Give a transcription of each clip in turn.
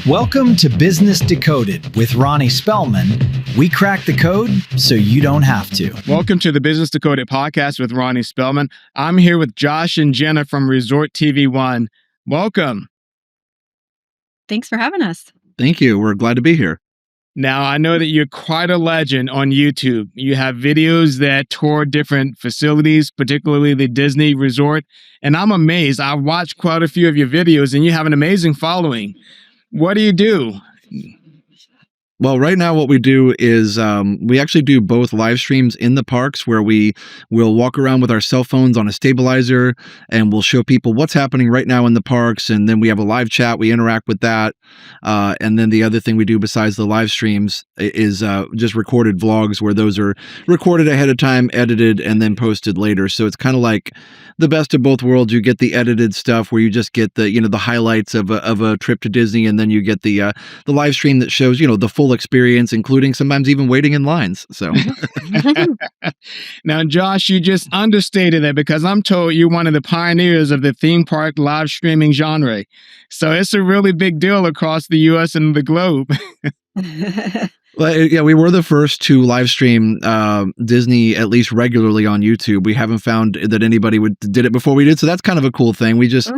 Welcome to Business Decoded with Ronnie Spellman. We crack the code so you don't have to. Welcome to the Business Decoded podcast with Ronnie Spellman. I'm here with Josh and Jenna from Resort TV One. Welcome. Thanks for having us. Thank you. We're glad to be here. Now, I know that you're quite a legend on YouTube. You have videos that tour different facilities, particularly the Disney Resort. And I'm amazed. I've watched quite a few of your videos and you have an amazing following. What do you do? Well, right now what we do is we actually do both live streams in the parks where we will walk around with our cell phones on a stabilizer and we'll show people what's happening right now in the parks. And then we have a live chat. We interact with that. And then the other thing we do besides the live streams is just recorded vlogs where those are recorded ahead of time, edited, and then posted later. So it's kind of like the best of both worlds. You get the edited stuff where you just get the, the highlights of a trip to Disney. And then you get the live stream that shows, the full experience, including sometimes even waiting in lines. So now, Josh, you just understated that because I'm told you're one of the pioneers of the theme park live streaming genre. So it's a really big deal across the U.S. and the globe. Well, yeah, we were the first to live stream Disney at least regularly on YouTube. We haven't found that anybody did it before we did, so that's kind of a cool thing. We just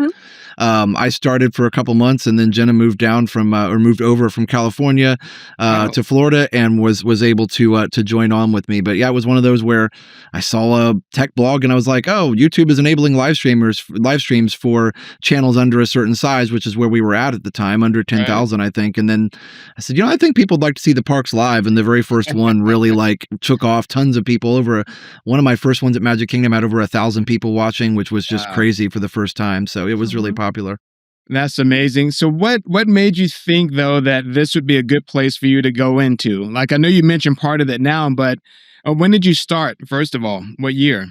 I started for a couple months, and then Jenna moved down from or moved over from California to Florida, and was able to join on with me. But yeah, it was one of those where I saw a tech blog, and I was like, oh, YouTube is enabling live streams for channels under a certain size, which is where we were at the time, under 10,000, I think. And then I said, I think people would like to see the parks live, and the very first one really took off. Tons of people. One of my first ones at Magic Kingdom had over 1,000 people watching, which was just crazy for the first time. So it was really popular. That's amazing. So what made you think, though, that this would be a good place for you to go into? Like, I know you mentioned part of that now, but when did you start, first of all? What year?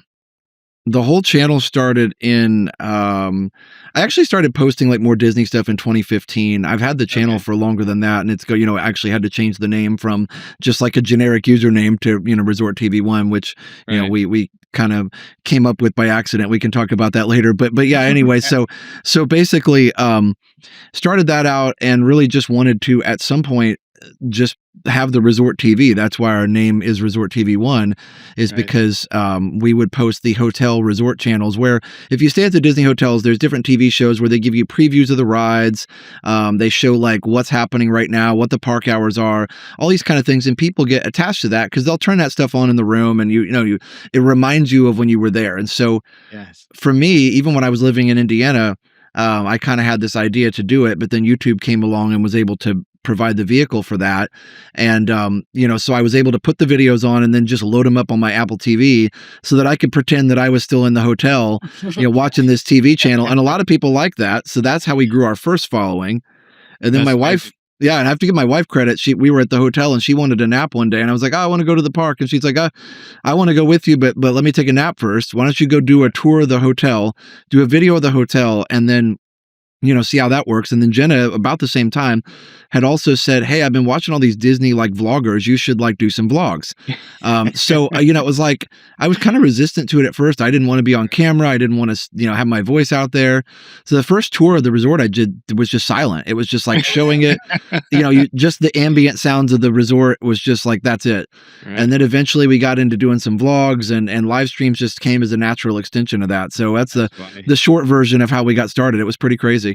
The whole channel started in, I actually started posting more Disney stuff in 2015. I've had the channel for longer than that. And it's actually had to change the name from just like a generic username to, Resort TV One, which, we kind of came up with by accident. We can talk about that later. But yeah, anyway, so basically, started that out and really just wanted to, at some point, just have the Resort TV. That's why our name is Resort TV One, is because we would post the hotel resort channels where if you stay at the Disney hotels, there's different TV shows where they give you previews of the rides. They show what's happening right now, what the park hours are, all these kind of things. And people get attached to that because they'll turn that stuff on in the room and it reminds you of when you were there. And so for me, even when I was living in Indiana, I kind of had this idea to do it, but then YouTube came along and was able to provide the vehicle for that. And, so I was able to put the videos on and then just load them up on my Apple TV so that I could pretend that I was still in the hotel, watching this TV channel. And a lot of people like that. So that's how we grew our first following. And then my wife, and I have to give my wife credit. We were at the hotel and she wanted a nap one day. And I was like, I want to go to the park. And she's like, I want to go with you, but let me take a nap first. Why don't you go do a tour of the hotel, do a video of the hotel, and then see how that works. And then Jenna, about the same time, had also said, hey, I've been watching all these Disney vloggers. You should do some vlogs. So, it was I was kind of resistant to it at first. I didn't want to be on camera. I didn't want to, have my voice out there. So the first tour of the resort I did was just silent. It was just showing it, just the ambient sounds of the resort was just that's it. Right. And then eventually we got into doing some vlogs and live streams just came as a natural extension of that. So that's the short version of how we got started. It was pretty crazy.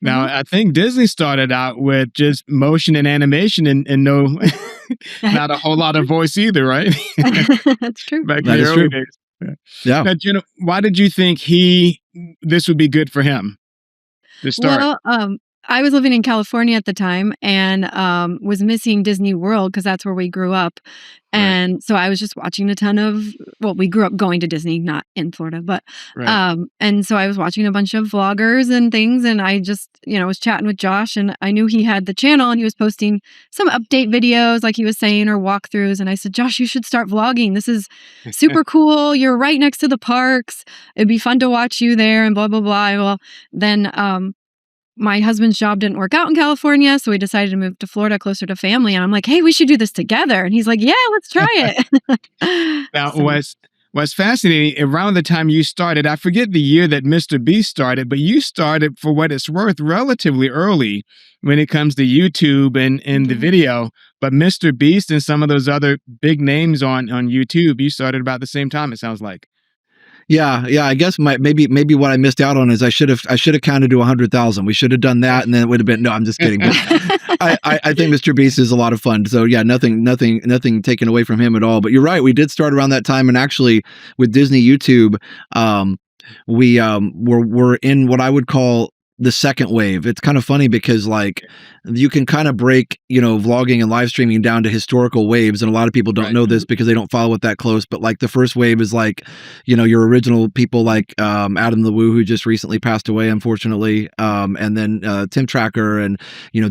Now, I think Disney started out with just motion and animation and no, not a whole lot of voice either, right? That's true. Back in the early days. Yeah. Now, Jenna, why did you think this would be good for him to start? Well, I was living in California at the time and was missing Disney World because that's where we grew up. And so I was just watching a ton of, we grew up going to Disney, not in Florida, but, and so I was watching a bunch of vloggers and things. And I just, was chatting with Josh and I knew he had the channel and he was posting some update videos, like he was saying, or walkthroughs. And I said, Josh, you should start vlogging. This is super cool. You're right next to the parks. It'd be fun to watch you there and blah, blah, blah. Well, then, my husband's job didn't work out in California, so we decided to move to Florida closer to family. And I'm like, hey, we should do this together. And he's like, yeah, let's try it. Now, What's fascinating, around the time you started, I forget the year that Mr. Beast started, but you started, for what it's worth, relatively early when it comes to YouTube and the video. But Mr. Beast and some of those other big names on YouTube, you started about the same time, it sounds like. Yeah, I guess maybe what I missed out on is I should have counted to 100,000. We should have done that, and then it would have been. No, I'm just kidding. But I think Mr. Beast is a lot of fun. So yeah, nothing taken away from him at all. But you're right, we did start around that time, and actually with Disney YouTube, we're in what I would call the second wave. It's kind of funny because like you can kind of break, vlogging and live streaming down to historical waves. And a lot of people don't know this because they don't follow it that close. But like the first wave is like, your original people like Adam the Woo, who just recently passed away, unfortunately. And then Tim Tracker and,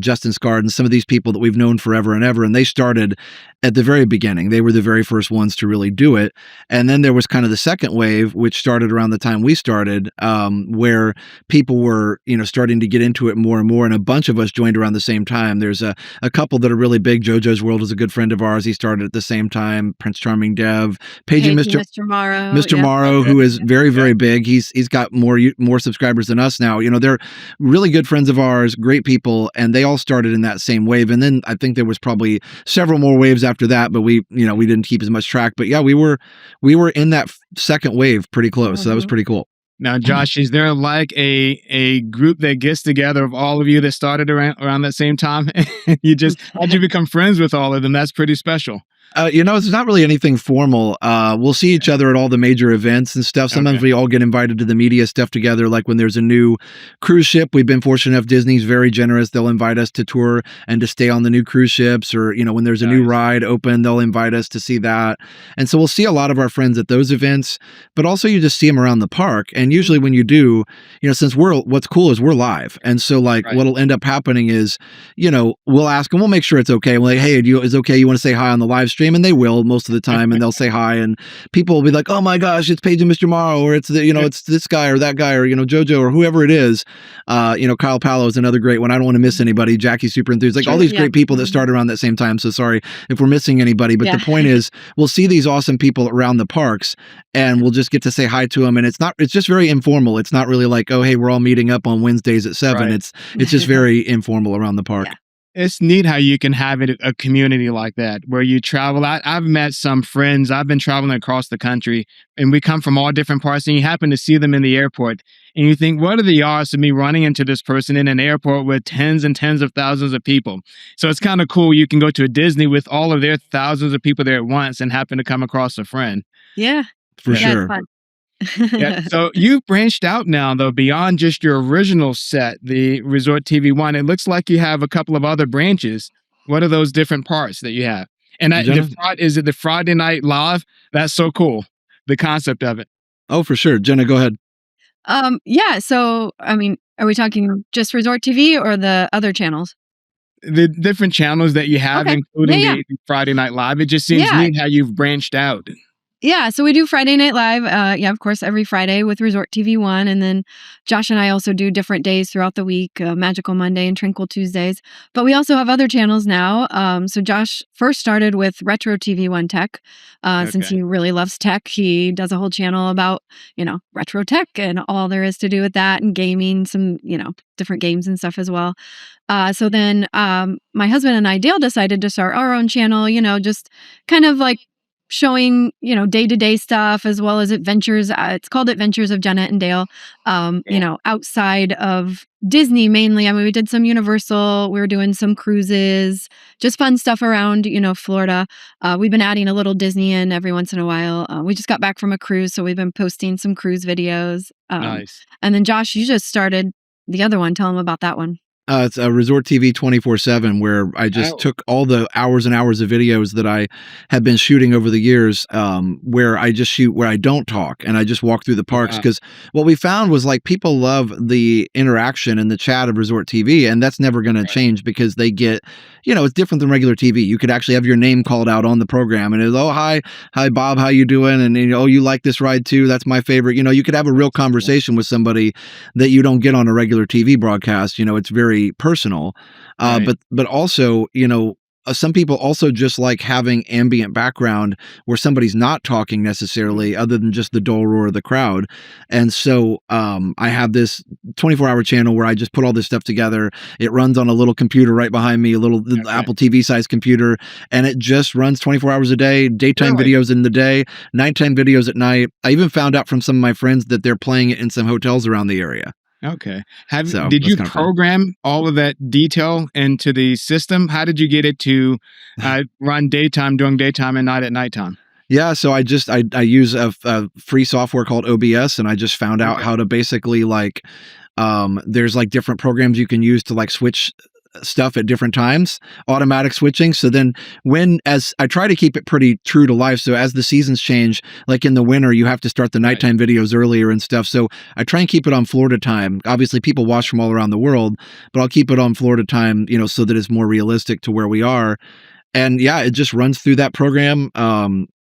Justin Scard and some of these people that we've known forever and ever. And they started at the very beginning. They were the very first ones to really do it. And then there was kind of the second wave, which started around the time we started, where people were, starting to get into it more and more. And a bunch of us joined around the same time. There's a couple that are really big. JoJo's World is a good friend of ours. He started at the same time. Prince Charming Dev, Paige and Mr. Morrow. Mr. Morrow, who is very, very big. He's got more subscribers than us now. They're really good friends of ours, great people, and they all started in that same wave. And then I think there was probably several more waves after that, but we didn't keep as much track. But yeah, we were in that second wave pretty close. So that was pretty cool. Now, Josh, is there like a group that gets together of all of you that started around that same time? How'd you become friends with all of them? That's pretty special. It's not really anything formal. We'll see each other at all the major events and stuff. Sometimes we all get invited to the media stuff together. Like when there's a new cruise ship, we've been fortunate enough. Disney's very generous. They'll invite us to tour and to stay on the new cruise ships, or, when there's a new ride open, they'll invite us to see that. And so we'll see a lot of our friends at those events, but also you just see them around the park. And usually when you do, since what's cool is we're live. And so like what'll end up happening is, we'll ask them, we'll make sure it's okay. We're like, hey, is it okay? You want to say hi on the live stream? And they will most of the time, and they'll say hi, and people will be like, oh my gosh, it's Paige and Mr. Morrow, or it's it's this guy or that guy, or JoJo or whoever it is. Kyle Palo is another great one. I don't want to miss anybody. Jackie's super enthused, like all these great people that started around that same time. So sorry if we're missing anybody, but the point is we'll see these awesome people around the parks, and we'll just get to say hi to them. And it's just very informal. It's not really like, oh hey, we're all meeting up on Wednesdays at 7. It's just very informal around the park. It's neat how you can have a community like that where you travel out. I've met some friends. I've been traveling across the country, and we come from all different parts, and you happen to see them in the airport, and you think, what are the odds of me running into this person in an airport with tens and tens of thousands of people? So it's kind of cool. You can go to a Disney with all of their thousands of people there at once and happen to come across a friend. Yeah. For sure. It's fun. So you've branched out now, though, beyond just your original set, the Resort TV one. It looks like you have a couple of other branches. What are those different parts that you have? And is it the Friday Night Live? That's so cool. The concept of it. Oh, for sure. Jenna, go ahead. So, I mean, are we talking just Resort TV or the other channels? The different channels that you have, including the Friday Night Live. It just seems neat how you've branched out. Yeah, so we do Friday Night Live, of course, every Friday with Resort TV 1, and then Josh and I also do different days throughout the week, Magical Monday and Tranquil Tuesdays, but we also have other channels now. So Josh first started with Retro TV 1 Tech, since he really loves tech. He does a whole channel about, retro tech and all there is to do with that, and gaming, some, different games and stuff as well. So then my husband and I, Dale, decided to start our own channel, just kind of like showing, day-to-day stuff as well as adventures. It's called Adventures of Jenna and Dale, outside of Disney mainly. I mean, we did some Universal, we were doing some cruises, just fun stuff around, Florida. We've been adding a little Disney in every once in a while. We just got back from a cruise, so we've been posting some cruise videos. Nice. And then Josh, you just started the other one. Tell them about that one. It's a Resort TV 24/7, where I just took all the hours and hours of videos that I have been shooting over the years, where I just shoot where I don't talk and I just walk through the parks. Because what we found was like people love the interaction and the chat of Resort TV, and that's never going to change because they get, it's different than regular TV. You could actually have your name called out on the program, and it's, oh, hi Bob, how you doing? And oh, you like this ride too? That's my favorite. You could have a real conversation with somebody that you don't get on a regular TV broadcast. It's very personal, but also, some people also just like having ambient background where somebody's not talking necessarily, other than just the dull roar of the crowd. And so I have this 24-hour channel where I just put all this stuff together. It runs on a little computer right behind me, a little Apple TV size computer, and it just runs 24 hours a day, daytime videos in the day, nighttime videos at night. I even found out from some of my friends that they're playing it in some hotels around the area. Okay. Did you program all of that detail into the system? How did you get it to run daytime during daytime and night at nighttime? Yeah, so I use a free software called OBS, and I just found out how to basically like there's like different programs you can use to like switch stuff at different times, automatic switching. So then as I try to keep it pretty true to life. So as the seasons change, like in the winter, you have to start the nighttime videos earlier and stuff. So I try and keep it on Florida time. Obviously people watch from all around the world, but I'll keep it on Florida time, so that it's more realistic to where we are. And yeah, it just runs through that program.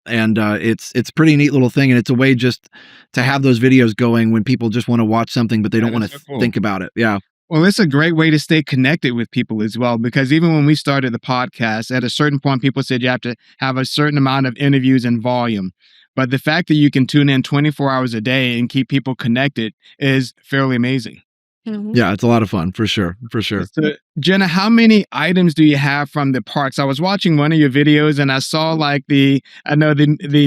It's a pretty neat little thing. And it's a way just to have those videos going when people just want to watch something, but they don't want to think about it. Yeah. Well, it's a great way to stay connected with people as well, because even when we started the podcast, at a certain point, people said you have to have a certain amount of interviews and volume. But the fact that you can tune in 24 hours a day and keep people connected is fairly amazing. Yeah, it's a lot of fun, for sure. So, Jenna, how many items do you have from the parks? I was watching one of your videos and I saw like the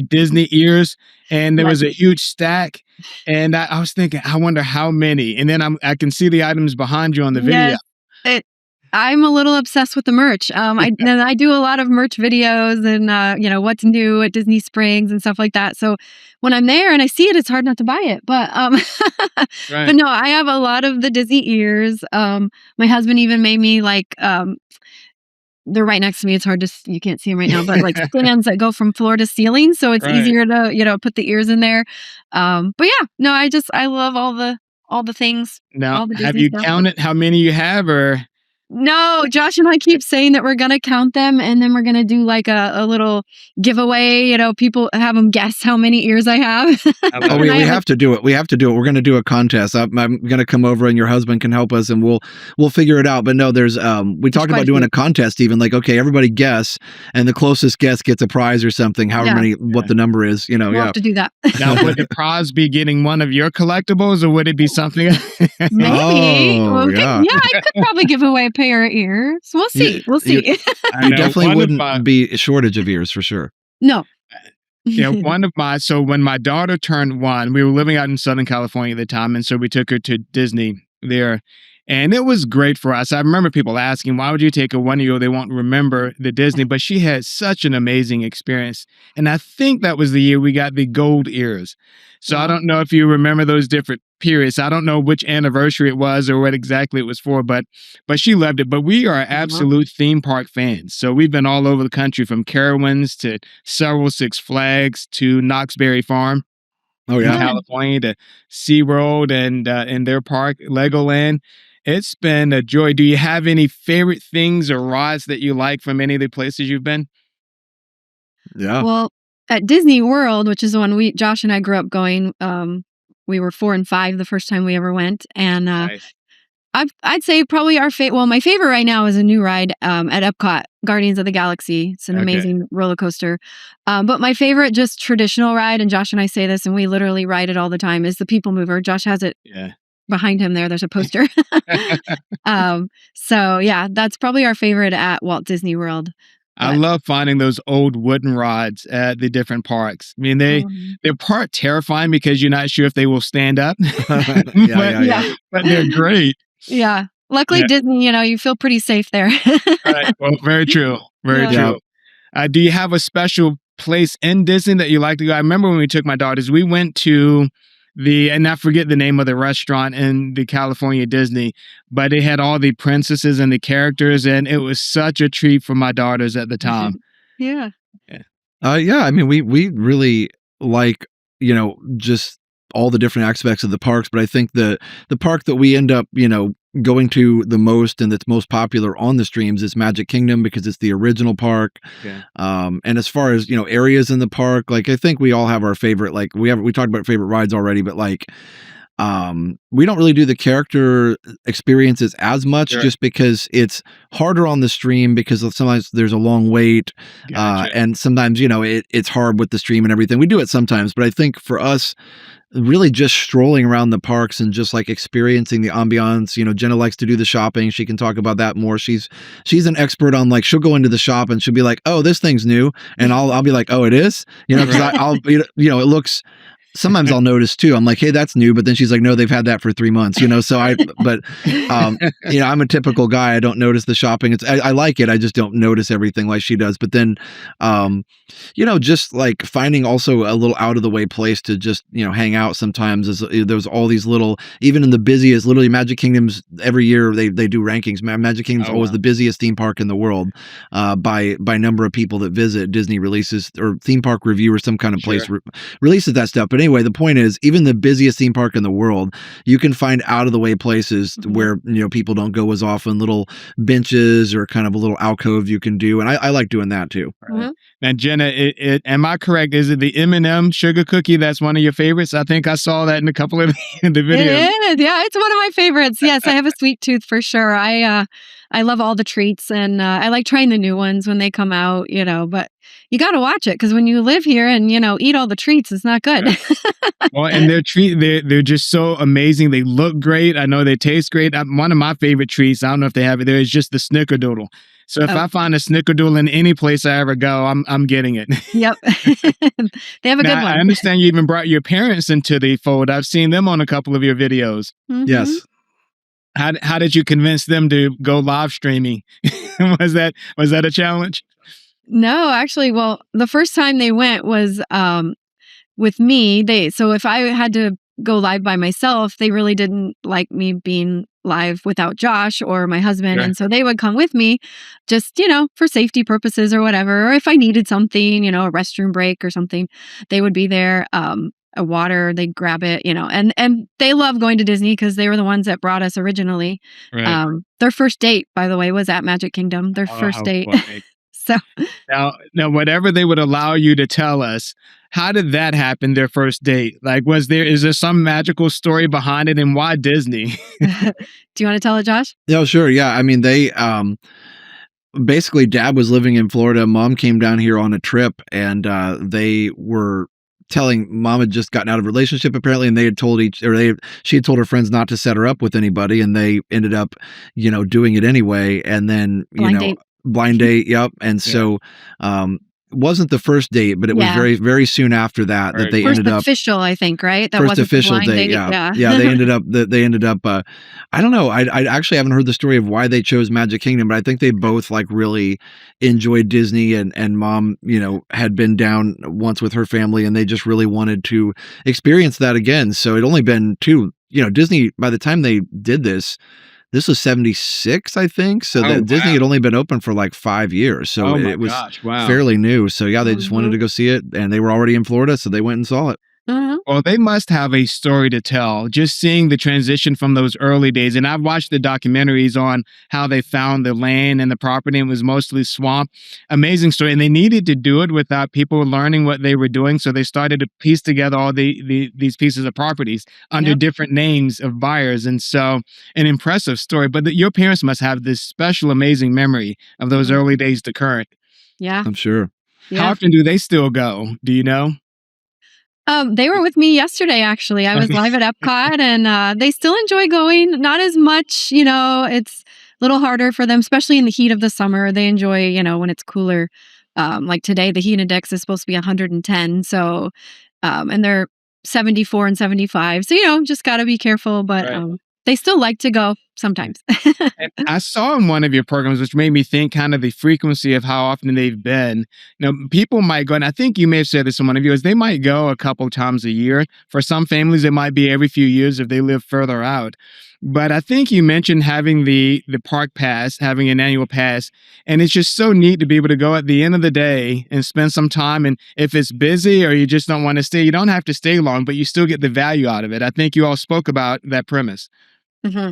Disney ears, and there was a huge stack. And I was thinking, I wonder how many. And then I can see the items behind you on the video. Yes, I'm a little obsessed with the merch. I do a lot of merch videos and, what's new at Disney Springs and stuff like that. So when I'm there and I see it, it's hard not to buy it. But but no, I have a lot of the Disney ears. My husband even made me like, they're right next to me. It's hard to, you can't see them right now, but like stands that go from floor to ceiling. So it's easier to, put the ears in there. But yeah, no, I love all the things. Now, have you counted how many you have, or? No, Josh and I keep saying that we're going to count them, and then we're going to do like a little giveaway, people have them guess how many ears I have. We have to do it. We have to do it. We're going to do a contest. I'm going to come over and your husband can help us and we'll figure it out. But no, there's, we talked about doing a contest even, like, okay, everybody guess, and the closest guess gets a prize or something, however many, what the number is, We'll have to do that. Now, would the prize be getting one of your collectibles, or would it be something? Maybe. I could probably give away a pair of ears. We'll see. You definitely wouldn't be a shortage of ears for sure. No. So when my daughter turned 1, we were living out in Southern California at the time. And so we took her to Disney there. And it was great for us. I remember people asking, why would you take a 1-year-old? They won't remember the Disney, but she had such an amazing experience. And I think that was the year we got the gold ears. So I don't know if you remember those different periods. I don't know which anniversary it was or what exactly it was for, but she loved it. But we are absolute theme park fans. So we've been all over the country, from Carowinds to several Six Flags to Knott's Berry Farm. In California, to SeaWorld and their park, Legoland. It's been a joy. Do you have any favorite things or rides that you like from any of the places you've been? Yeah. Well, at Disney World, which is the one Josh and I grew up going, we were 4 and 5 the first time we ever went. And Nice. I'd say probably my favorite right now is a new ride at Epcot, Guardians of the Galaxy. It's an amazing roller coaster. But my favorite just traditional ride, and Josh and I say this, and we literally ride it all the time, is the People Mover. Josh has it behind him there. There's a poster. So yeah, that's probably our favorite at Walt Disney World. I love finding those old wooden rides at the different parks. I mean, they're part terrifying because you're not sure if they will stand up. But they're great. Yeah. Luckily, Disney, you feel pretty safe there. Right. Well, very true. Very true. Do you have a special place in Disney that you like to go? I remember when we took my daughters, we went to and I forget the name of the restaurant in the California Disney, but it had all the princesses and the characters, and it was such a treat for my daughters at the time. Yeah. I mean, we really like, just all the different aspects of the parks, but I think the park that we end up, going to the most and that's most popular on the streams is Magic Kingdom, because it's the original park. And as far as, areas in the park, like, I think we all have our favorite, like we talked about favorite rides already, but like, we don't really do the character experiences as much, Sure. just because it's harder on the stream, because sometimes there's a long wait. Gotcha. And sometimes, it's hard with the stream and everything. We do it sometimes, but I think for us, really just strolling around the parks and just like experiencing the ambiance. Jenna likes to do the shopping. She can talk about that more. She's an expert on, like, she'll go into the shop and she'll be like, oh, this thing's new. And I'll be like, oh, it is, because I'll, it looks, sometimes I'll notice too. I'm like, hey, that's new. But then she's like, no, they've had that for 3 months, so I'm a typical guy. I don't notice the shopping. I like it. I just don't notice everything like she does. But then, just like finding also a little out of the way place to just, hang out sometimes. There's all these little, even in the busiest, literally Magic Kingdom's every year, they do rankings. Magic Kingdom's always the busiest theme park in the world, by number of people that visit. Disney releases, or Theme Park Review or some kind of place releases that stuff. But anyway, the point is, even the busiest theme park in the world, you can find out of the way places where, people don't go as often, little benches or kind of a little alcove you can do. And I like doing that too. Mhm. Now, Jenna, am I correct? Is it the M&M sugar cookie that's one of your favorites? I think I saw that in a couple of the videos. It is. Yeah, it's one of my favorites. Yes, I have a sweet tooth for sure. I love all the treats, and I like trying the new ones when they come out, but you got to watch it, because when you live here and, eat all the treats, it's not good. Well, and they're just so amazing. They look great. I know they taste great. One of my favorite treats, I don't know if they have it there, is just the snickerdoodle. So if I find a snickerdoodle in any place I ever go, I'm getting it. Yep. They have a good Now, one. I understand you even brought your parents into the fold. I've seen them on a couple of your videos. Mhm. Yes. How did you convince them to go live streaming? Was that a challenge? No, actually, well, the first time they went was with me. So if I had to go live by myself, they really didn't like me being live without Josh or my husband. Sure. And so they would come with me just, for safety purposes or whatever. Or if I needed something, a restroom break or something, they would be there. A water, they'd grab it, and they love going to Disney because they were the ones that brought us originally. Right. Their first date, by the way, was at Magic Kingdom. Their Oh, first how date. funny. So Now, whatever they would allow you to tell us, how did that happen, their first date? Like, is there some magical story behind it, and why Disney? do you want to tell it, Josh? Yeah, sure. Yeah. I mean, they, basically, Dad was living in Florida. Mom came down here on a trip, and they were telling, Mom had just gotten out of a relationship apparently, and they had told she had told her friends not to set her up with anybody, and they ended up, doing it anyway. And then, Blind date. blind date. Yep. And so, wasn't the first date, but it was very, very soon after that Right. they First ended up. official, I think, right? That First wasn't the official blind date, date. yeah. They ended up. I don't know. I actually haven't heard the story of why they chose Magic Kingdom, but I think they both like really enjoyed Disney, and Mom, had been down once with her family, and they just really wanted to experience that again. So it only been Disney, by the time they did this was 76, I think. So that Disney had only been open for like 5 years. So it was fairly new. So yeah, they just wanted to go see it, and they were already in Florida, so they went and saw it. Well, they must have a story to tell, just seeing the transition from those early days. And I've watched the documentaries on how they found the land and the property, and it was mostly swamp. Amazing story. And they needed to do it without people learning what they were doing. So they started to piece together all these pieces of properties under different names of buyers. And so an impressive story. But your parents must have this special, amazing memory of those early days to current. Yeah. I'm sure. How often do they still go? Do you know? They were with me yesterday, actually. I was live at Epcot, and they still enjoy going. Not as much, it's a little harder for them, especially in the heat of the summer. They enjoy, when it's cooler. Like today, the heat index is supposed to be 110. So, and they're 74 and 75. So, just got to be careful. But they still like to go sometimes. And I saw in one of your programs, which made me think kind of the frequency of how often they've been. People might go, and I think you may have said this in one of yours, they might go a couple times a year. For some families, it might be every few years if they live further out. But I think you mentioned having the park pass, having an annual pass, and it's just so neat to be able to go at the end of the day and spend some time. And if it's busy or you just don't want to stay, you don't have to stay long, but you still get the value out of it. I think you all spoke about that premise. Mm-hmm.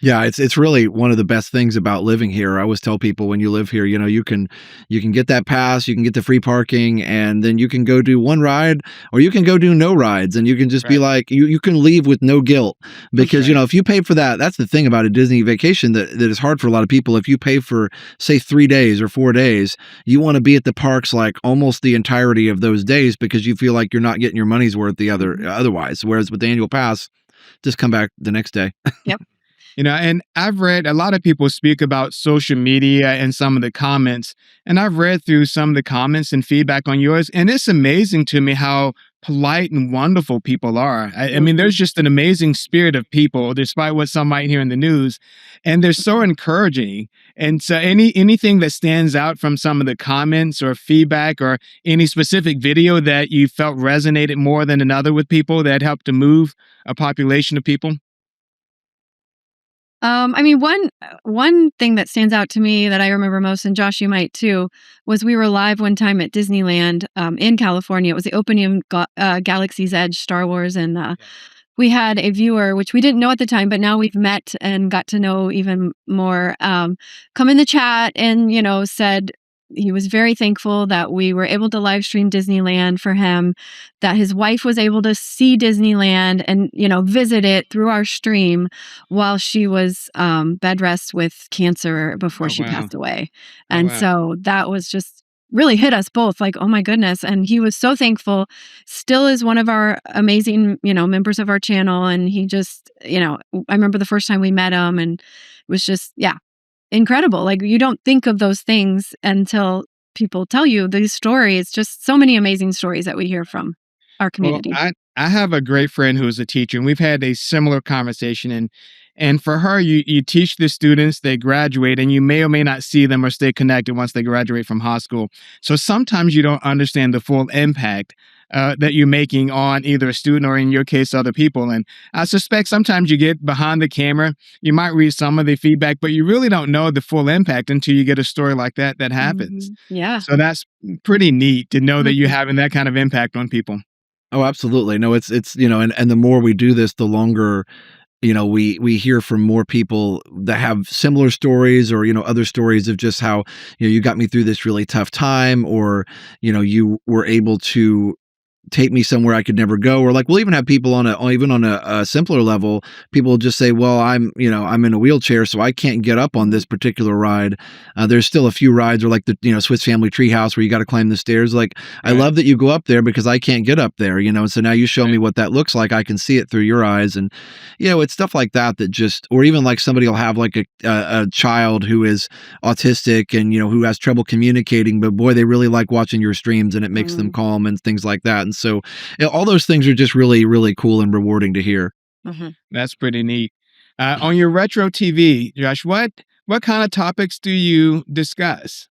Yeah, it's really one of the best things about living here. I always tell people when you live here, you can get that pass, you can get the free parking, and then you can go do one ride, or you can go do no rides, and you can just be Right. like, you can leave with no guilt because Right. if you pay for that, that's the thing about a Disney vacation that is hard for a lot of people. If you pay for say 3 days or 4 days, you want to be at the parks like almost the entirety of those days because you feel like you're not getting your money's worth otherwise. Whereas with the annual pass, just come back the next day. Yep. And I've read a lot of people speak about social media and some of the comments, and I've read through some of the comments and feedback on yours, and it's amazing to me how polite and wonderful people are. I mean, there's just an amazing spirit of people, despite what some might hear in the news, and they're so encouraging. And so, anything that stands out from some of the comments or feedback, or any specific video that you felt resonated more than another with people that helped to move a population of people? I mean, one thing that stands out to me that I remember most, and Josh, you might too, was we were live one time at Disneyland in California. It was the opening of Galaxy's Edge, Star Wars, and we had a viewer, which we didn't know at the time, but now we've met and got to know even more. Come in the chat and said he was very thankful that we were able to live stream Disneyland for him, that his wife was able to see Disneyland and visit it through our stream while she was bed rest with cancer before Oh, she wow. passed away. Oh, And wow. so that was just really hit us both, like, oh my goodness. And he was so thankful, still is one of our amazing members of our channel. And he just I remember the first time we met him, and it was just incredible. Like, you don't think of those things until people tell you these stories. Just so many amazing stories that we hear from our Well, community. I have a great friend who's a teacher, and we've had a similar conversation. And for her, you teach the students, they graduate, and you may or may not see them or stay connected once they graduate from high school. So sometimes you don't understand the full impact that you're making on either a student or, in your case, other people. And I suspect sometimes you get behind the camera, you might read some of the feedback, but you really don't know the full impact until you get a story like that happens. Yeah. So that's pretty neat to know that you're Mhm. having that kind of impact on people. Oh, absolutely. No, it's and the more we do this, the longer we hear from more people that have similar stories, or other stories of just how you got me through this really tough time, or you were able to take me somewhere I could never go. Or like, we'll even have people on a simpler level, people will just say, well, I'm in a wheelchair, so I can't get up on this particular ride. There's still a few rides, or like the Swiss Family Treehouse, where you got to climb the stairs. Like, I Right. love that you go up there because I can't get up there, and so now you show me Right. what that looks like. I can see it through your eyes. And it's stuff like that just, or even like somebody will have like a child who is autistic and who has trouble communicating, but boy, they really like watching your streams, and it makes them calm and things like that. And so all those things are just really, really cool and rewarding to hear. Mhm. That's pretty neat. On your retro TV, Josh, what kind of topics do you discuss?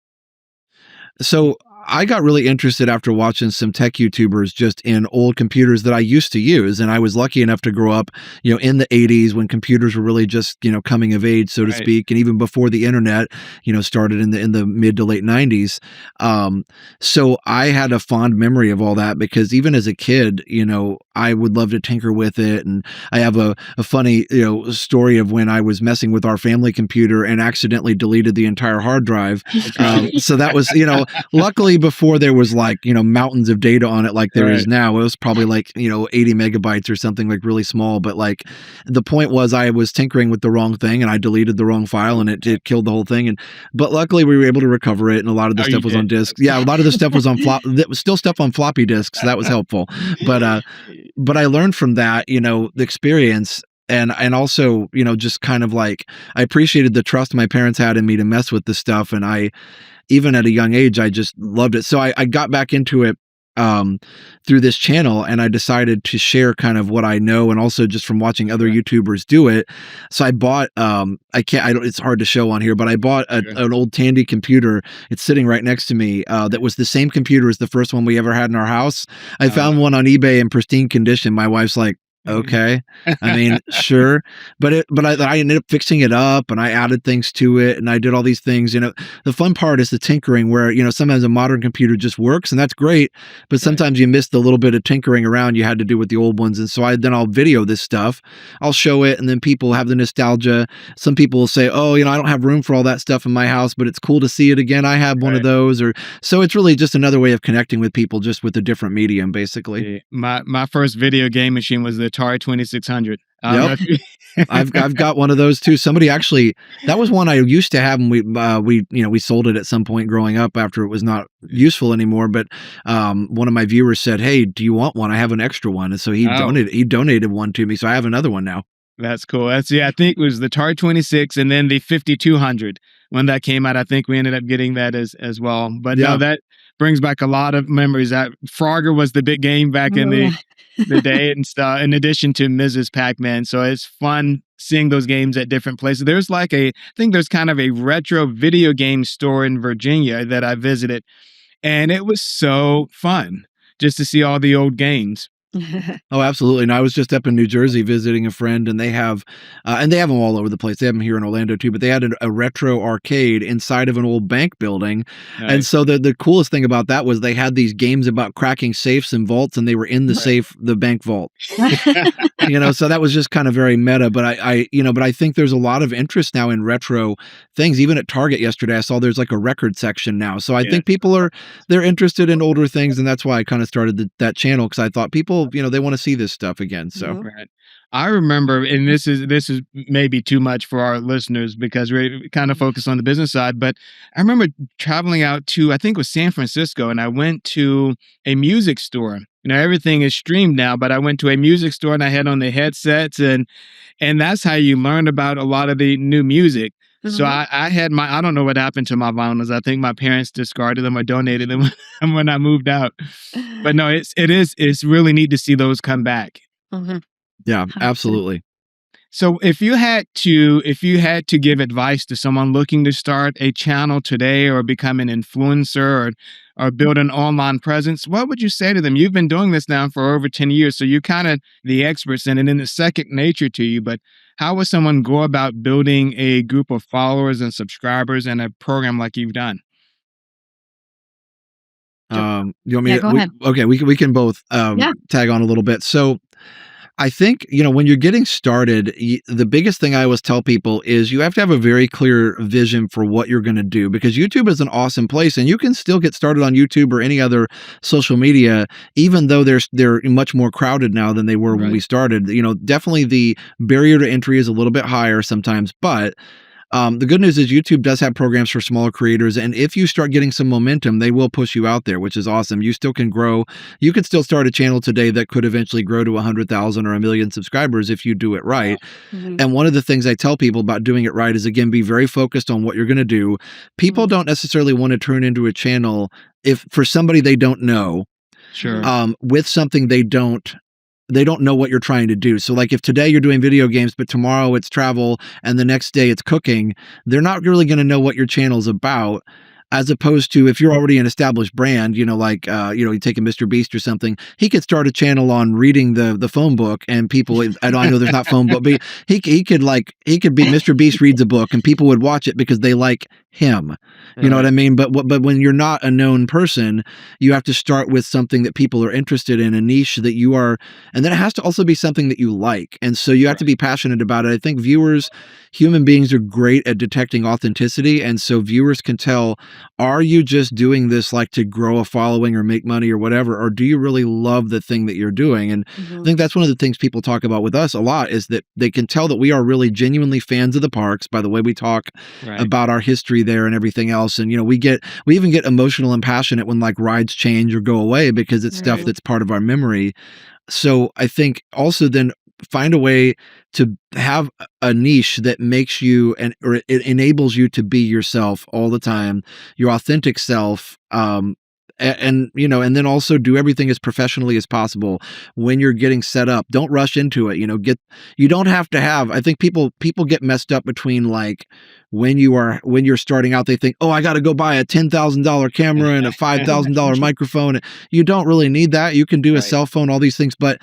So I got really interested after watching some tech YouTubers just in old computers that I used to use. And I was lucky enough to grow up, in the 80s when computers were really just, coming of age, so to Right. speak. And even before the internet, started in the mid to late 90s. So I had a fond memory of all that because even as a kid, I would love to tinker with it. And I have a funny, story of when I was messing with our family computer and accidentally deleted the entire hard drive. So that was, luckily before there was like, mountains of data on it like there is Right. now. It was probably like, 80 megabytes or something, like really small. But like the point was I was tinkering with the wrong thing and I deleted the wrong file, and it killed the whole thing. But luckily we were able to recover it, and a lot of the Oh, you stuff was on did? disk. Yeah, a lot of the stuff was on that was still stuff on floppy disks. So that was helpful. But I learned from that, the experience. And also, just kind of like, I appreciated the trust my parents had in me to mess with this stuff. And I, even at a young age, I just loved it. So I got back into it through this channel, and I decided to share kind of what I know, and also just from watching other Right. YouTubers do it. So I bought, it's hard to show on here, but I bought an old Tandy computer. It's sitting right next to me. That was the same computer as the first one we ever had in our house. I found one on eBay in pristine condition. My wife's like, Okay. I mean, sure. But I ended up fixing it up and I added things to it and I did all these things. The fun part is the tinkering where, sometimes a modern computer just works and that's great. But sometimes you miss the little bit of tinkering around you had to do with the old ones. And so I'll video this stuff. I'll show it and then people have the nostalgia. Some people will say, oh, I don't have room for all that stuff in my house, but it's cool to see it again. I have one of those. So it's really just another way of connecting with people just with a different medium, basically. Yeah. My first video game machine was the Atari 2600. Yep. I've got one of those too. Somebody actually, that was one I used to have, and we sold it at some point growing up after it was not useful anymore. But one of my viewers said, "Hey, do you want one? I have an extra one," and so he donated one to me. So I have another one now. That's cool. I think it was the Atari 26 and then the 5200 when that came out. I think we ended up getting that as well. But no, that brings back a lot of memories. That Frogger was the big game back in the day and stuff, in addition to Mrs. Pac-Man. So it's fun seeing those games at different places. There's I think there's kind of a retro video game store in Virginia that I visited, and it was so fun just to see all the old games. Oh, absolutely. And I was just up in New Jersey visiting a friend, and they have them all over the place. They have them here in Orlando too, but they had a retro arcade inside of an old bank building. Nice. And so the coolest thing about that was they had these games about cracking safes and vaults, and they were in the bank vault. So that was just kind of very meta, but I think there's a lot of interest now in retro things. Even at Target yesterday, I saw there's a record section now. So I think people they're interested in older things, and that's why I kind of started that channel, because I thought people, they want to see this stuff again. So right. I remember, and this is maybe too much for our listeners because we kind of focus on the business side, but I remember traveling out to, I think it was San Francisco, and I went to a music store. Everything is streamed now, but I went to a music store and I had on the headsets, and that's how you learn about a lot of the new music. Mm-hmm. So I had I don't know what happened to my vinyls. I think my parents discarded them or donated them when I moved out. But no, it's really neat to see those come back. Mm-hmm. Yeah, absolutely. So if you had to give advice to someone looking to start a channel today or become an influencer or build an online presence, what would you say to them? You've been doing this now for over 10 years, so you're kind of the experts in it, and it's second nature to you. But how would someone go about building a group of followers and subscribers and a program like you've done? You want me to go ahead. Okay, we can both tag on a little bit. So I think, when you're getting started, the biggest thing I always tell people is you have to have a very clear vision for what you're going to do, because YouTube is an awesome place and you can still get started on YouTube or any other social media, even though they're much more crowded now than they were when we started. Definitely the barrier to entry is a little bit higher sometimes, but the good news is YouTube does have programs for smaller creators, and if you start getting some momentum, they will push you out there, which is awesome. You still can grow. You can still start a channel today that could eventually grow to 100,000 or 1 million subscribers if you do it right. Mm-hmm. And one of the things I tell people about doing it right is, again, be very focused on what you're going to do. People don't necessarily want to turn into a channel for somebody they don't know, with something they don't know what you're trying to do. So if today you're doing video games, but tomorrow it's travel and the next day it's cooking, they're not really going to know what your channel's about. As opposed to if you're already an established brand, you take a Mr. Beast or something, he could start a channel on reading the phone book, and people, I know there's not phone book, but he could be Mr. Beast reads a book and people would watch it because they like him. You know what I mean? But when you're not a known person, you have to start with something that people are interested in, a niche that you are, and then it has to also be something that you like. And so you have to be passionate about it. I think human beings are great at detecting authenticity. And so viewers can tell, are you just doing this to grow a following or make money or whatever, or do you really love the thing that you're doing? And I think that's one of the things people talk about with us a lot, is that they can tell that we are really genuinely fans of the parks by the way we talk about our history there and everything else. And we even get emotional and passionate when rides change or go away, because it's stuff that's part of our memory. So I think also then find a way to have a niche that makes you or it enables you to be yourself all the time, your authentic self. And then also do everything as professionally as possible when you're getting set up. Don't rush into it. You don't have to have, I think people get messed up between when you're starting out, they think, oh, I got to go buy a $10,000 camera and a $5,000 microphone. You don't really need that. You can do a cell phone, all these things, but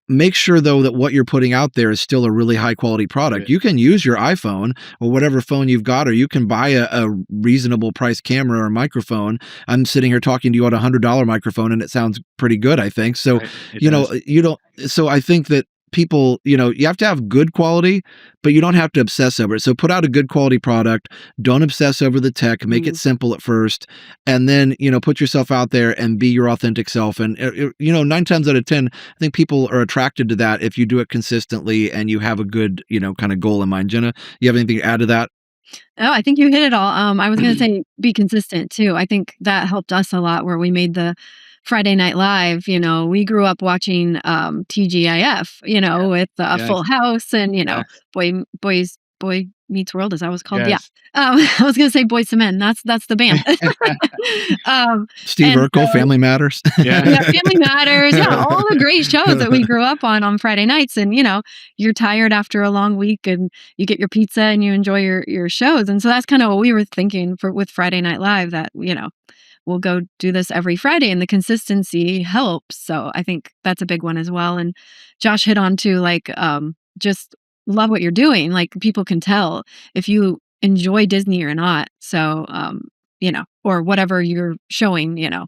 make sure though that what you're putting out there is still a really high quality product. Right. You can use your iPhone or whatever phone you've got, or you can buy a reasonable price camera or microphone. I'm sitting here talking to you on $100 microphone and it sounds pretty good, I think. So, Right. It you know, does. you don't, so I think that people, you know, you have to have good quality, but you don't have to obsess over it. So put out a good quality product. Don't obsess over the tech. Make it simple at first, and then, you know, put yourself out there and be your authentic self. And you know, 9 times out of 10, I think people are attracted to that if you do it consistently and you have a good, you know, kind of goal in mind. Jenna, you have anything to add to that? Oh, I think you hit it all. I was going to say be consistent too. I think that helped us a lot where we made the Friday Night Live. You know, we grew up watching TGIF, you know, with Yes. Full House and, you know, Right. Boy Meets World, is that what it's called? Yes. Yeah. I was going to say Boys to Men. That's the band. Steve and Urkel, so- Family Matters. Yeah. yeah, Family Matters. Yeah, all the great shows that we grew up on Friday nights. And, you know, you're tired after a long week and you get your pizza and you enjoy your shows. And so that's kind of what we were thinking with Friday Night Live, that, you know, we'll go do this every Friday and the consistency helps. So I think that's a big one as well. And Josh hit on to like, just love what you're doing. Like people can tell if you enjoy Disney or not. So, you know, or whatever you're showing, you know,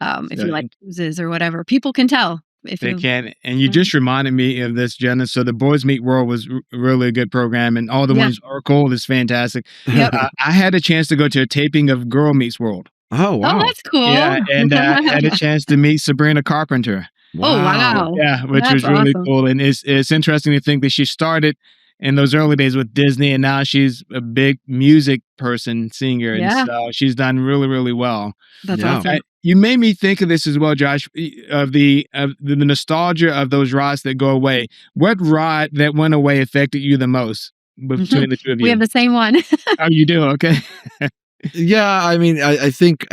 if you like cruises or whatever, people can tell. If They you can. And you just reminded me of this, Jenna. So the Boys Meet World was really a good program, and all the ones Urkel is fantastic. Yep. I had a chance to go to a taping of Girl Meets World. Oh, wow. Oh, that's cool. Yeah, and I had a chance to meet Sabrina Carpenter. Oh, wow. Yeah, which That's was really awesome. cool. And it's interesting to think that she started in those early days with Disney, and now she's a big music person, singer, and Yeah. so she's done really, really well. That's Yeah. awesome. You made me think of this as well, Josh, of the nostalgia of those rides that go away. What ride that went away affected you the most between the two of you? We have the same one. Oh, you do? Okay. Yeah, I mean, I think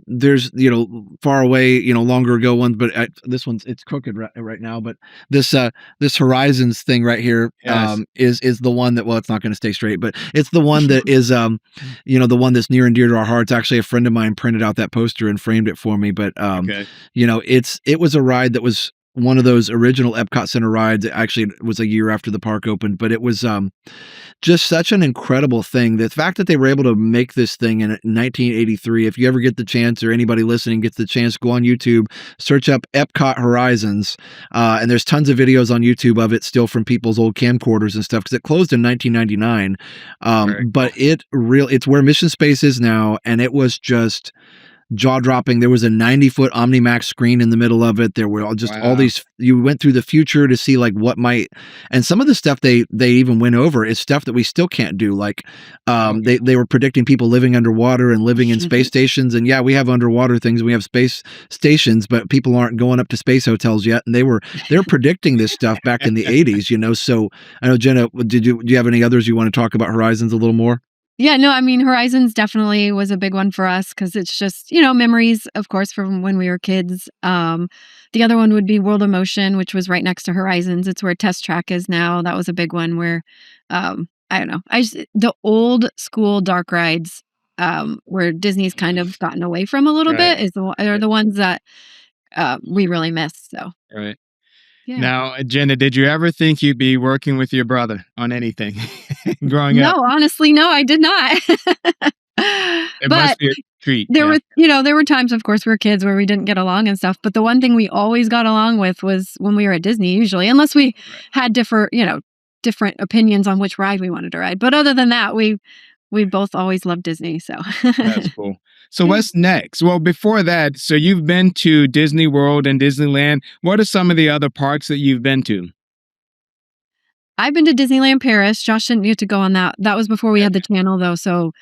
there's, you know, far away, you know, longer ago ones, but this one's, it's crooked right now. But this this Horizons thing right here is the one that, well, it's not going to stay straight, but it's the one that is you know, the one that's near and dear to our hearts. Actually, a friend of mine printed out that poster and framed it for me. But you know, it was a ride that was one of those original Epcot Center rides. Actually, it was a year after the park opened, but it was just such an incredible thing. The fact that they were able to make this thing in 1983, if you ever get the chance, or anybody listening gets the chance, go on YouTube, search up Epcot Horizons, and there's tons of videos on YouTube of it still from people's old camcorders and stuff, because it closed in 1999. But it's where Mission Space is now, and it was just jaw-dropping. There was a 90-foot Omnimax screen in the middle of it. There were all these, you went through the future to see like what might, and some of the stuff they even went over is stuff that we still can't do. Like they were predicting people living underwater and living in space stations. And yeah, we have underwater things, we have space stations, but people aren't going up to space hotels yet. And they're predicting this stuff back in the 80s, you know. So I know, Jenna, do you have any others you want to talk about Horizons a little more? Yeah, no, I mean, Horizons definitely was a big one for us because it's just, you know, memories, of course, from when we were kids. The other one would be World of Motion, which was right next to Horizons. It's where Test Track is now. That was a big one where, I don't know, the old school dark rides where Disney's kind of gotten away from a little bit are the ones that we really miss. So, right. Yeah. Now, Jenna, did you ever think you'd be working with your brother on anything growing up? No, honestly, no, I did not. It must be a treat. There were times, of course, we were kids where we didn't get along and stuff. But the one thing we always got along with was when we were at Disney, usually, unless we had different opinions on which ride we wanted to ride. But other than that, we both always loved Disney. So that's cool. So what's next? Well, before that, so you've been to Disney World and Disneyland. What are some of the other parks that you've been to? I've been to Disneyland Paris. Josh didn't get to go on that. That was before we had the channel, though. So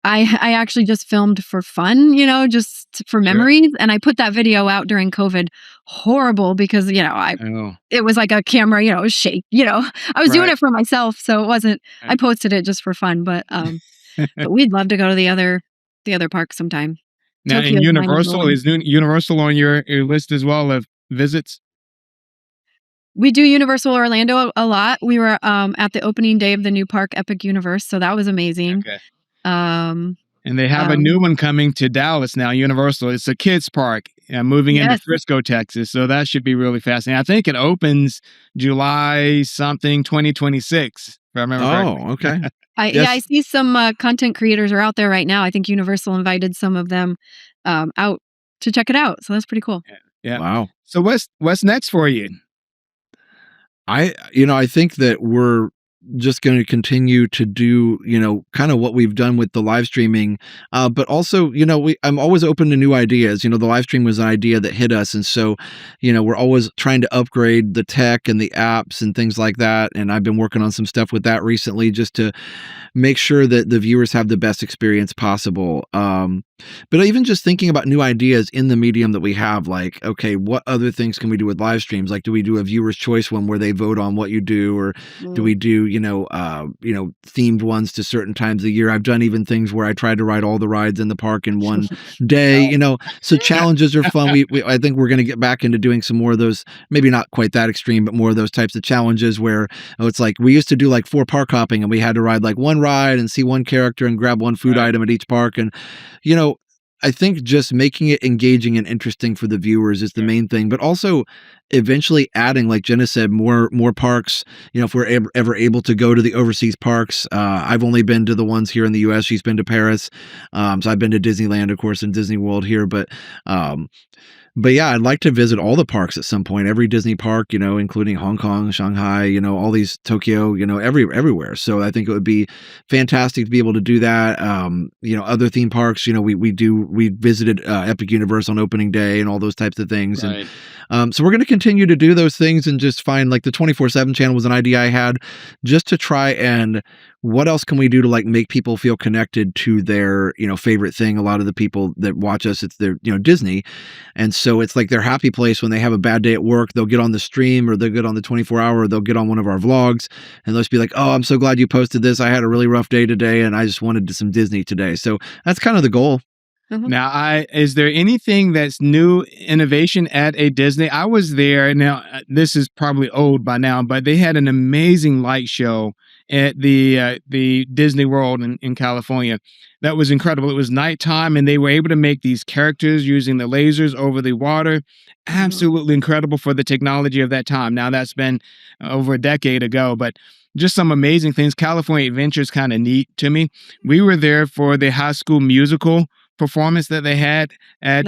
I actually just filmed for fun, you know, just for memories. And I put that video out during COVID. Horrible because, you know, it was like a camera, you know, it was shake, you know. I was doing it for myself, so it wasn't. I posted it just for fun, but we'd love to go to the other parks sometime. Now, in Universal, is Universal on your list as well of visits? We do Universal Orlando a lot. We were at the opening day of the new park, Epic Universe, so that was amazing. Okay. And they have a new one coming to Dallas now, Universal. It's a kids park moving into Yes. Frisco, Texas. So that should be really fascinating. I think it opens July something 2026, if I remember correctly. Oh, okay. Yeah, I see some content creators are out there right now. I think Universal invited some of them out to check it out. So that's pretty cool. Yeah. Wow. So what's next for you? I think that we're just going to continue to do, kind of what we've done with the live streaming. But also, I'm always open to new ideas. The live stream was an idea that hit us. And so, we're always trying to upgrade the tech and the apps and things like that. And I've been working on some stuff with that recently just to make sure that the viewers have the best experience possible. But even just thinking about new ideas in the medium that we have, like, okay, what other things can we do with live streams? Like, do we do a viewer's choice one where they vote on what you do, or do we do, themed ones to certain times of the year? I've done even things where I tried to ride all the rides in the park in one day, so challenges are fun. I think we're going to get back into doing some more of those, maybe not quite that extreme, but more of those types of challenges where it's like, we used to do like 4 park hopping and we had to ride like one ride and see one character and grab one food item at each park. And, I think just making it engaging and interesting for the viewers is the main thing, but also eventually adding, like Jenna said, more parks. If we're ever able to go to the overseas parks, I've only been to the ones here in the US. She's been to Paris. So I've been to Disneyland, of course, and Disney World here, but yeah, I'd like to visit all the parks at some point, every Disney park, including Hong Kong, Shanghai, all these, Tokyo, everywhere. So I think it would be fantastic to be able to do that. Other theme parks, we visited Epic Universe on opening day and all those types of things. Right. And so we're going to continue to do those things and just find, like, the 24/7 channel was an idea I had just to try and what else can we do to, like, make people feel connected to their, favorite thing. A lot of the people that watch us, it's their, Disney. And so it's like their happy place when they have a bad day at work. They'll get on the stream, or they'll get on the 24-hour, or they'll get on one of our vlogs and they'll just be like, oh, I'm so glad you posted this. I had a really rough day today and I just wanted some Disney today. So that's kind of the goal. Now, is there anything that's new innovation at a Disney? I was there. Now, this is probably old by now, but they had an amazing light show at the Disney World in California. That was incredible. It was nighttime, and they were able to make these characters using the lasers over the water. Absolutely incredible for the technology of that time. Now, that's been over a decade ago, but just some amazing things. California Adventure is kind of neat to me. We were there for the High School Musical performance that they had at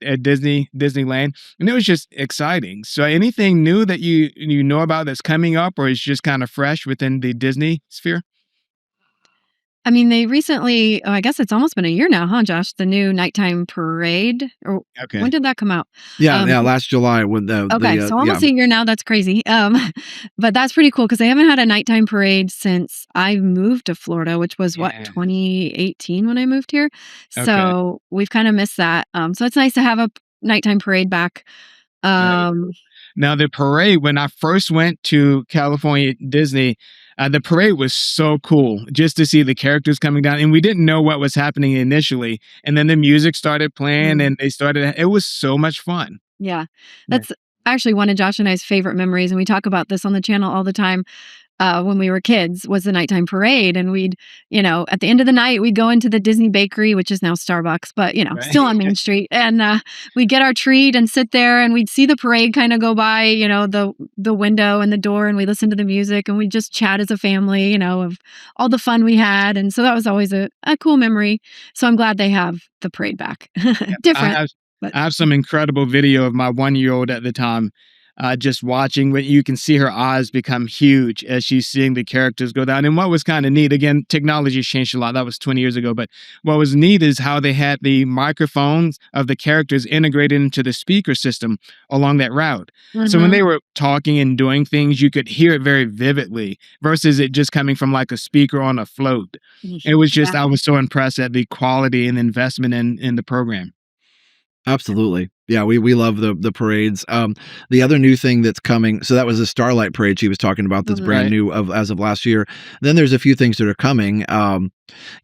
Disneyland, and it was just exciting. So anything new that you know about that's coming up, or is just kind of fresh within the Disney sphere? I mean, they recently, I guess it's almost been a year now, huh, Josh? The new nighttime parade. Or when did that come out? Yeah, last July when so almost a year now. That's crazy. But that's pretty cool because they haven't had a nighttime parade since I moved to Florida, which was 2018 when I moved here. So we've kind of missed that. So it's nice to have a nighttime parade back. Now the parade, when I first went to California Disney, the parade was so cool just to see the characters coming down, and we didn't know what was happening initially. And then the music started playing and it was so much fun. Yeah. That's actually one of Josh and I's favorite memories. And we talk about this on the channel all the time. When we were kids, was the nighttime parade. And we'd, at the end of the night, we'd go into the Disney bakery, which is now Starbucks, but, still on Main Street. And we'd get our treat and sit there and we'd see the parade kind of go by, the window and the door, and we listen to the music and we just chat as a family, of all the fun we had. And so that was always a cool memory. So I'm glad they have the parade back. Different. I have some incredible video of my 1-year-old at the time. Just watching, when you can see her eyes become huge as she's seeing the characters go down. And what was kind of neat, again, technology's changed a lot. That was 20 years ago. But what was neat is how they had the microphones of the characters integrated into the speaker system along that route. So when they were talking and doing things, you could hear it very vividly versus it just coming from like a speaker on a float. It was just, I was so impressed at the quality and investment in the program. Absolutely. Yeah, we love the parades. The other new thing that's coming, so that was the Starlight Parade she was talking about that's brand Right. new as of last year. Then there's a few things that are coming. On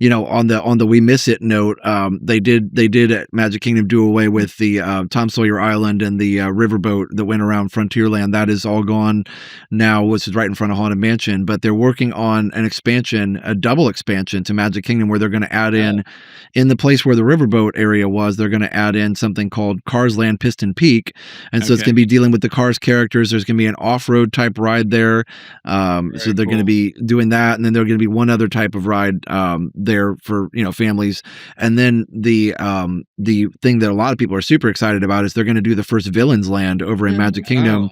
the We Miss It note, they did at Magic Kingdom do away with the Tom Sawyer Island and the riverboat that went around Frontierland. That is all gone now, which is right in front of Haunted Mansion. But they're working on an expansion, a double expansion to Magic Kingdom, where they're going to add in the place where the riverboat area was. They're going to add in something called Cars Land Piston Peak, and so it's going to be dealing with the Cars characters. There's going to be an off-road type ride there, so they're going to be doing that, and then there's going to be one other type of ride there for families. And then the thing that a lot of people are super excited about is they're going to do the first Villains Land over in Magic Kingdom.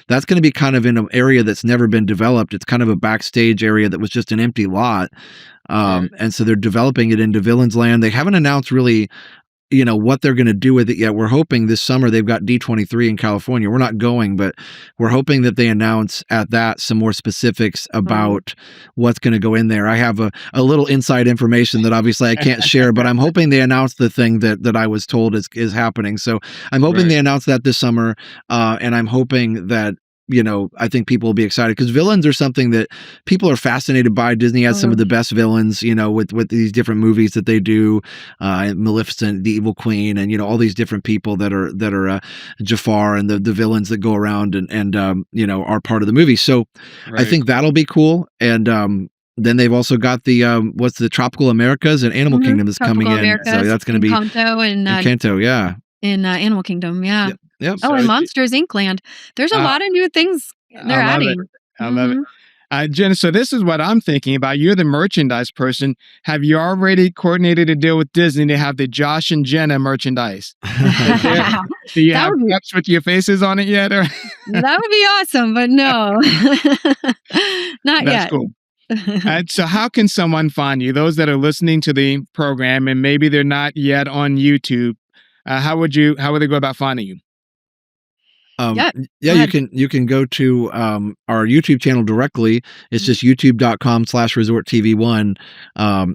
That's going to be kind of in an area that's never been developed. It's kind of a backstage area that was just an empty lot. And so they're developing it into Villains Land. They haven't announced really what they're going to do with it yet. We're hoping this summer they've got D23 in California. We're not going, but we're hoping that they announce at that some more specifics about what's going to go in there. I have a little inside information that obviously I can't share, but I'm hoping they announce the thing that I was told is happening. So I'm hoping they announce that this summer. And I'm hoping that I think people will be excited because villains are something that people are fascinated by. Disney has some of the best villains, with these different movies that they do, Maleficent, the Evil Queen, and all these different people that are Jafar and the villains that go around and are part of the movie. So I think that'll be cool. And then they've also got the what's the Tropical Americas and Animal Kingdom is coming in, so that's going to be Encanto in Animal Kingdom, Yep. Oh, and Monsters Inc. Land. There's a lot of new things they're adding. I love it. Jenna, so this is what I'm thinking about. You're the merchandise person. Have you already coordinated a deal with Disney to have the Josh and Jenna merchandise? Do you have cups with your faces on it yet? Or? That would be awesome, but no. Not yet. That's cool. So how can someone find you? Those that are listening to the program and maybe they're not yet on YouTube, how would they go about finding you? You can go to our YouTube channel directly. It's just youtube.com/resorttv1.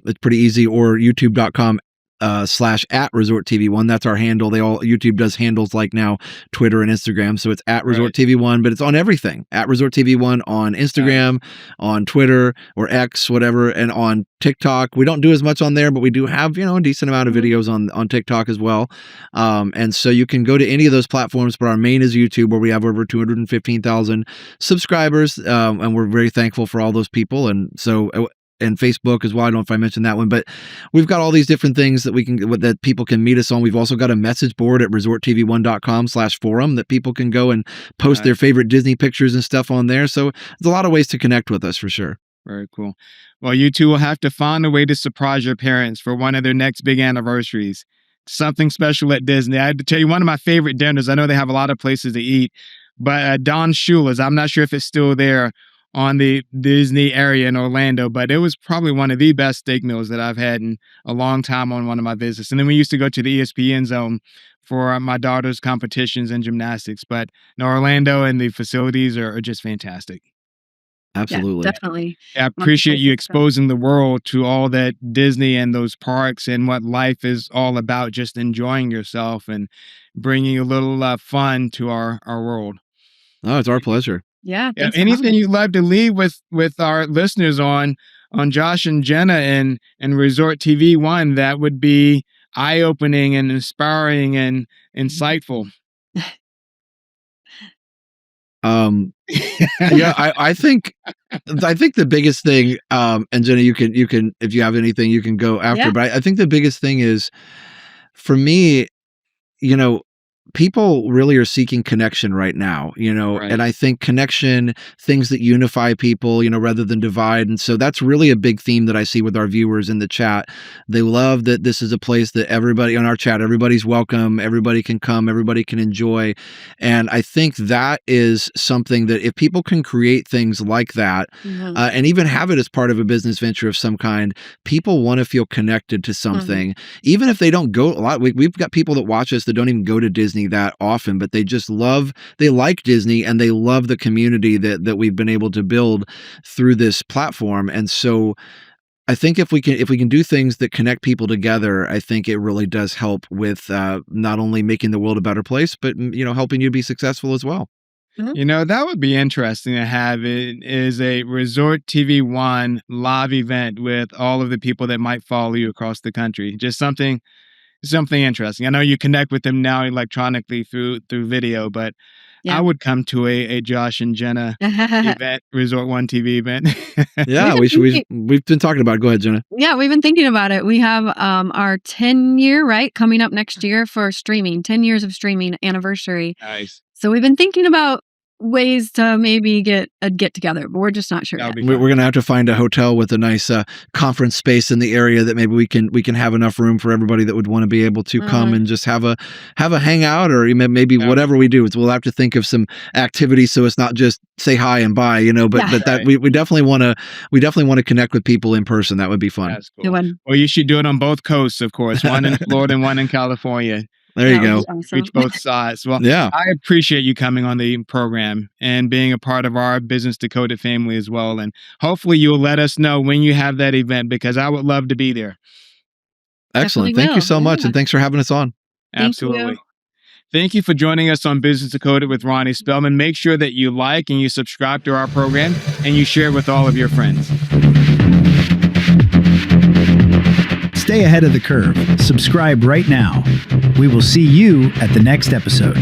It's pretty easy, or youtube.com /@ResortTV1. That's our handle. YouTube does handles like now Twitter and Instagram. So it's @ResortTV1, but it's on everything. @ResortTV1 on Instagram, on Twitter or X, whatever, and on TikTok. We don't do as much on there, but we do have, a decent amount of videos on TikTok as well. And so you can go to any of those platforms, but our main is YouTube, where we have over 215,000 subscribers. And we're very thankful for all those people. And Facebook as well. I don't know if I mentioned that one, but we've got all these different things that people can meet us on. We've also got a message board at resorttv1.com/forum that people can go and post their favorite Disney pictures and stuff on there. So there's a lot of ways to connect with us for sure. Very cool. Well, you two will have to find a way to surprise your parents for one of their next big anniversaries. Something special at Disney. I had to tell you, one of my favorite dinners, I know they have a lot of places to eat, but Don Shula's, I'm not sure if it's still there on the Disney area in Orlando, but it was probably one of the best steak meals that I've had in a long time on one of my visits. And then we used to go to the ESPN zone for my daughter's competitions and gymnastics, but Orlando and the facilities are just fantastic. Absolutely. Yeah, definitely. I appreciate you exposing the world to all that Disney and those parks and what life is all about, just enjoying yourself and bringing a little fun to our world. Oh, it's our pleasure. Yeah. Anything you'd love to leave with our listeners on Josh and Jenna and Resort TV One that would be eye-opening and inspiring and insightful? I think the biggest thing, and Jenna, you can if you have anything you can go after, but I think the biggest thing is for me, people really are seeking connection right now, and I think connection, things that unify people, rather than divide. And so that's really a big theme that I see with our viewers in the chat. They love that this is a place that everybody on our chat, everybody's welcome, everybody can come, everybody can enjoy. And I think that is something that if people can create things like that, and even have it as part of a business venture of some kind, people want to feel connected to something, even if they don't go a lot. We've got people that watch us that don't even go to Disney that often, but they just they like Disney and they love the community that we've been able to build through this platform. And so I think if we can do things that connect people together, I think it really does help with not only making the world a better place, but helping you be successful as well. That would be interesting to have. It is a Resort TV One live event with all of the people that might follow you across the country. Just something interesting. I know you connect with them now electronically through video, but I would come to a Josh and Jenna event, Resort One TV event. Yeah, we've been talking about it. Go ahead, Jenna. Yeah, we've been thinking about it. We have our 10-year, coming up next year for streaming, 10 years of streaming anniversary. Nice. So we've been thinking about ways to maybe get together, but we're just not sure yet. We're going to have to find a hotel with a nice conference space in the area that maybe we can have enough room for everybody that would want to be able to come and just have a hangout, or maybe whatever we do. We'll have to think of some activities so it's not just say hi and bye, but that we definitely want to connect with people in person. That would be fun. That's cool. Well, you should do it on both coasts, of course, one in Florida and one in California. There you go. Awesome. Reach both sides. Well, I appreciate you coming on the program and being a part of our Business Decoded family as well. And hopefully you'll let us know when you have that event, because I would love to be there. Excellent. Thank you so much. And thanks for having us on. Absolutely. Thank you for joining us on Business Decoded with Ronnie Spellman. Make sure that you like and you subscribe to our program and you share it with all of your friends. Stay ahead of the curve. Subscribe right now. We will see you at the next episode.